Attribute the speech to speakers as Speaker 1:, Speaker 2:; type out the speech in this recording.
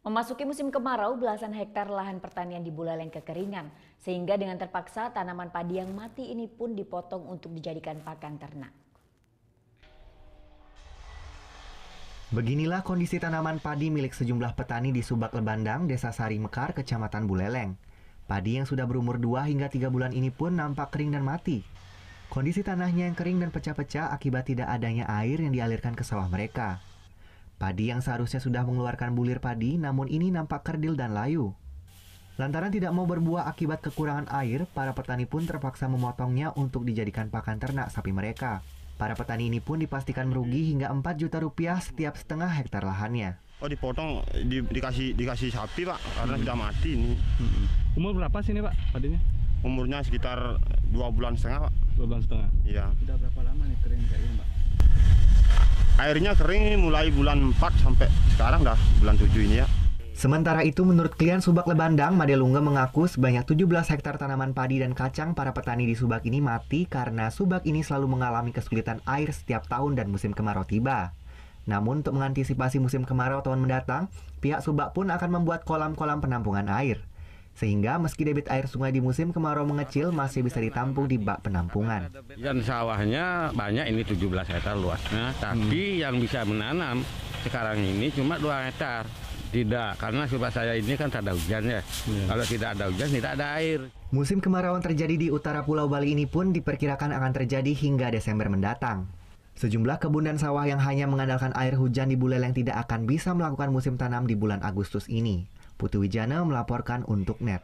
Speaker 1: Memasuki musim kemarau, belasan hektar lahan pertanian di Buleleng kekeringan. Sehingga dengan terpaksa tanaman padi yang mati ini pun dipotong untuk dijadikan pakan ternak.
Speaker 2: Beginilah kondisi tanaman padi milik sejumlah petani di Subak Lebandang, Desa Sari Mekar, Kecamatan Buleleng. Padi yang sudah berumur 2 hingga 3 bulan ini pun nampak kering dan mati. Kondisi tanahnya yang kering dan pecah-pecah akibat tidak adanya air yang dialirkan ke sawah mereka. Padi yang seharusnya sudah mengeluarkan bulir padi, namun ini nampak kerdil dan layu. Lantaran tidak mau berbuah akibat kekurangan air, para petani pun terpaksa memotongnya untuk dijadikan pakan ternak sapi mereka. Para petani ini pun dipastikan merugi hingga 4 juta rupiah setiap setengah hektar lahannya.
Speaker 3: Oh, dipotong, dikasih sapi, Pak, karena sudah mati ini.
Speaker 4: Umur berapa sih ini, Pak, padinya?
Speaker 3: Umurnya sekitar 2,5 bulan, Pak.
Speaker 4: 2 bulan setengah?
Speaker 3: Iya.
Speaker 4: Sudah berapa lama nih kering kayak ini, Pak?
Speaker 3: Airnya kering mulai bulan 4 sampai sekarang dah bulan 7 ini ya.
Speaker 2: Sementara itu, menurut klien Subak Lebandang, Made Lungge mengaku sebanyak 17 hektar tanaman padi dan kacang para petani di Subak ini mati karena Subak ini selalu mengalami kesulitan air setiap tahun dan musim kemarau tiba. Namun untuk mengantisipasi musim kemarau tahun mendatang, pihak Subak pun akan membuat kolam-kolam penampungan air. Sehingga meski debit air sungai di musim kemarau mengecil masih bisa ditampung di bak penampungan.
Speaker 5: Dan sawahnya banyak, ini 17 hektar luasnya, tapi yang bisa menanam sekarang ini cuma 2 hektar. Tidak, karena Subak saya ini kan tak ada hujan ya. Kalau tidak ada hujan, tidak ada air.
Speaker 2: Musim kemarau yang terjadi di utara Pulau Bali ini pun diperkirakan akan terjadi hingga Desember mendatang. Sejumlah kebun dan sawah yang hanya mengandalkan air hujan di Buleleng tidak akan bisa melakukan musim tanam di bulan Agustus ini. Putu Wijana melaporkan untuk NET.